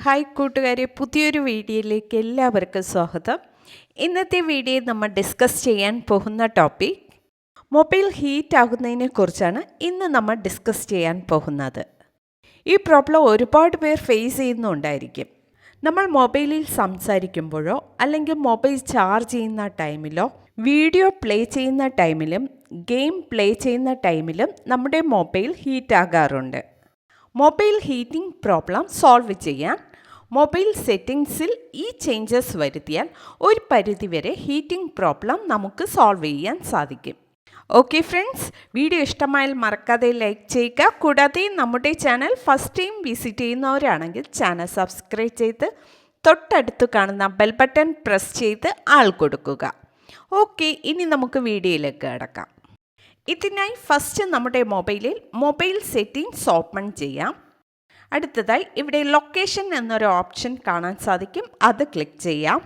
Hi കൂട്ടുകാരെ, പുതിയൊരു വീഡിയോയിലേക്ക് എല്ലാവർക്കും സ്വാഗതം. ഇന്നത്തെ വീഡിയോയിൽ നമ്മൾ ഡിസ്കസ് ചെയ്യാൻ പോകുന്ന ടോപ്പിക് മൊബൈൽ ഹീറ്റ് ആകുന്നതിനെ കുറിച്ചാണ് ഇന്ന് നമ്മൾ ഡിസ്കസ് ചെയ്യാൻ പോകുന്നത്. ഈ പ്രോബ്ലം ഒരുപാട് പേർ ഫേസ് ചെയ്യുന്നുണ്ടായിരിക്കും. നമ്മൾ മൊബൈലിൽ സംസാരിക്കുമ്പോഴോ അല്ലെങ്കിൽ മൊബൈൽ ചാർജ് ചെയ്യുന്ന ടൈമിലോ വീഡിയോ പ്ലേ ചെയ്യുന്ന ടൈമിലും ഗെയിം പ്ലേ ചെയ്യുന്ന ടൈമിലും നമ്മുടെ മൊബൈൽ ഹീറ്റ് ആകാറുണ്ട്. മൊബൈൽ ഹീറ്റിംഗ് പ്രോബ്ലം സോൾവ് ചെയ്യാൻ മൊബൈൽ സെറ്റിംഗ്സിൽ ഈ ചേഞ്ചസ് വരുത്തിയാൽ ഒരു പരിധിവരെ ഹീറ്റിംഗ് പ്രോബ്ലം നമുക്ക് സോൾവ് ചെയ്യാൻ സാധിക്കും. ഓക്കെ ഫ്രണ്ട്സ്, വീഡിയോ ഇഷ്ടമായാൽ മറക്കാതെ ലൈക്ക് ചെയ്യുക. കൂടാതെ നമ്മുടെ ചാനൽ ഫസ്റ്റ് ടൈം വിസിറ്റ് ചെയ്യുന്നവരാണെങ്കിൽ ചാനൽ സബ്സ്ക്രൈബ് ചെയ്ത് തൊട്ടടുത്ത് കാണുന്ന ബെൽ ബട്ടൺ പ്രസ് ചെയ്ത് ആൾ കൊടുക്കുക. ഓക്കെ, ഇനി നമുക്ക് വീഡിയോയിലേക്ക് കടക്കാം. ഇതിനായി ഫസ്റ്റ് നമ്മുടെ മൊബൈലിൽ മൊബൈൽ സെറ്റിംഗ്സ് ഓപ്പൺ ചെയ്യാം. അടുത്തതായി ഇവിടെ ലൊക്കേഷൻ എന്നൊരു ഓപ്ഷൻ കാണാൻ സാധിക്കും, അത് ക്ലിക്ക് ചെയ്യാം.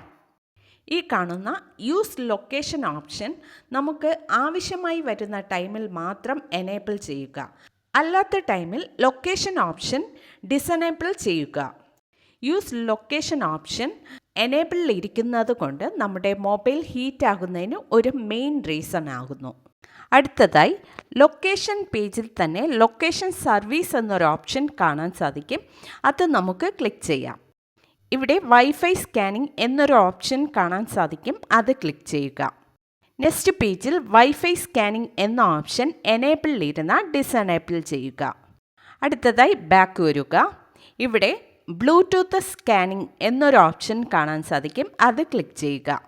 ഈ കാണുന്ന യൂസ് ലൊക്കേഷൻ ഓപ്ഷൻ നമുക്ക് ആവശ്യമായി വരുന്ന ടൈമിൽ മാത്രം എനേബിൾ ചെയ്യുക. അല്ലാത്ത ടൈമിൽ ലൊക്കേഷൻ ഓപ്ഷൻ ഡിസനേബിൾ ചെയ്യുക. യൂസ് ലൊക്കേഷൻ ഓപ്ഷൻ എനേബിളിൽ ഇരിക്കുന്നത് കൊണ്ട് നമ്മുടെ മൊബൈൽ ഹീറ്റ് ആകുന്നതിന് ഒരു മെയിൻ റീസൺ ആകുന്നു. അടുത്തതായി ലൊക്കേഷൻ പേജിൽ തന്നെ ലൊക്കേഷൻ സർവീസ് എന്നൊരു ഓപ്ഷൻ കാണാൻ സാധിക്കും, അത് നമുക്ക് ക്ലിക്ക് ചെയ്യാം. ഇവിടെ വൈഫൈ സ്കാനിംഗ് എന്നൊരു ഓപ്ഷൻ കാണാൻ സാധിക്കും, അത് ക്ലിക്ക് ചെയ്യുക. നെക്സ്റ്റ് പേജിൽ വൈഫൈ സ്കാനിംഗ് എന്ന ഓപ്ഷൻ എനേബിളിൽ ഇരുന്നാൽ ഡിസനേബിൾ ചെയ്യുക. അടുത്തതായി ബാക്ക് വരിക. ഇവിടെ ബ്ലൂടൂത്ത് സ്കാനിംഗ് എന്നൊരു ഓപ്ഷൻ കാണാൻ സാധിക്കും, അത് ക്ലിക്ക് ചെയ്യുക.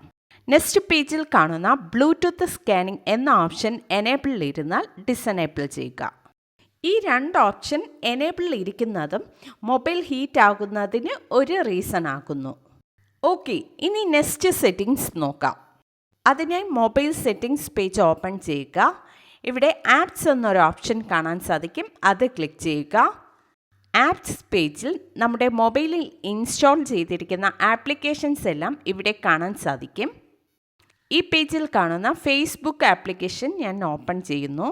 നെക്സ്റ്റ് പേജിൽ കാണുന്ന ബ്ലൂടൂത്ത് സ്കാനിംഗ് എന്ന ഓപ്ഷൻ എനേബിളിൽ ഇരുന്നാൽ ഡിസനേബിൾ ചെയ്യുക. ഈ രണ്ട് ഓപ്ഷൻ എനേബിളിൽ ഇരിക്കുന്നതും മൊബൈൽ ഹീറ്റ് ആകുന്നതിന് ഒരു റീസൺ ആകുന്നു. ഓക്കെ, ഇനി നെക്സ്റ്റ് സെറ്റിംഗ്സ് നോക്കാം. അതിനായി മൊബൈൽ സെറ്റിംഗ്സ് പേജ് ഓപ്പൺ ചെയ്യുക. ഇവിടെ ആപ്സ് എന്നൊരു ഓപ്ഷൻ കാണാൻ സാധിക്കും, അത് ക്ലിക്ക് ചെയ്യുക. ആപ്സ് പേജിൽ നമ്മുടെ മൊബൈലിൽ ഇൻസ്റ്റാൾ ചെയ്തിരിക്കുന്ന ആപ്ലിക്കേഷൻസ് എല്ലാം ഇവിടെ കാണാൻ സാധിക്കും. ഈ പേജിൽ കാണുന്ന ഫേസ്ബുക്ക് ആപ്ലിക്കേഷൻ ഞാൻ ഓപ്പൺ ചെയ്യുന്നു.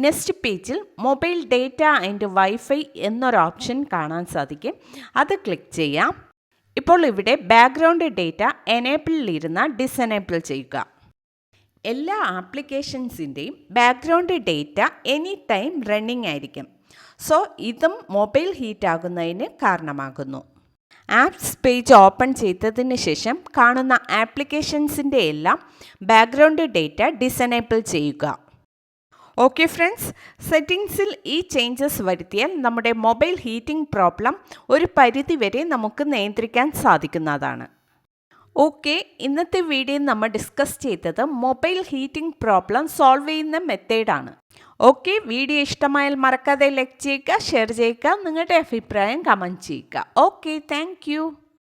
നെക്സ്റ്റ് പേജിൽ മൊബൈൽ ഡേറ്റ ആൻഡ് വൈഫൈ എന്നൊരു ഓപ്ഷൻ കാണാൻ സാധിക്കും, അത് ക്ലിക്ക് ചെയ്യാം. ഇപ്പോൾ ഇവിടെ ബാക്ക്ഗ്രൗണ്ട് ഡേറ്റ എനേബിളിൽ ഇരുന്നാൽ ഡിസനേബിൾ ചെയ്യുക. എല്ലാ ആപ്ലിക്കേഷൻസിൻ്റെയും background data any time running ആയിരിക്കും. സോ ഇതും മൊബൈൽ ഹീറ്റ് ആകുന്നതിന് കാരണമാകുന്നു. ആപ്സ് പേജ് ഓപ്പൺ ചെയ്തതിന് ശേഷം കാണുന്ന ആപ്ലിക്കേഷൻസിൻ്റെ എല്ലാം ബാക്ക്ഗ്രൗണ്ട് ഡേറ്റ ഡിസനേബിൾ ചെയ്യുക. ഓക്കെ ഫ്രണ്ട്സ്, സെറ്റിംഗ്സിൽ ഈ ചേഞ്ചസ് വരുത്തിയാൽ നമ്മുടെ മൊബൈൽ ഹീറ്റിംഗ് പ്രോബ്ലം ഒരു പരിധിവരെ നമുക്ക് നിയന്ത്രിക്കാൻ സാധിക്കുന്നതാണ്. ഓക്കെ, ഇന്നത്തെ വീഡിയോയിൽ നമ്മൾ ഡിസ്കസ് ചെയ്തത് മൊബൈൽ ഹീറ്റിംഗ് പ്രോബ്ലം സോൾവ് ചെയ്യുന്ന മെത്തേഡാണ്. ഓക്കെ, വീഡിയോ ഇഷ്ടമായാൽ മറക്കാതെ ലൈക്ക് ചെയ്യുക, ഷെയർ ചെയ്യുക, നിങ്ങളുടെ അഭിപ്രായം കമൻറ്റ് ചെയ്യുക. Okay, thank you.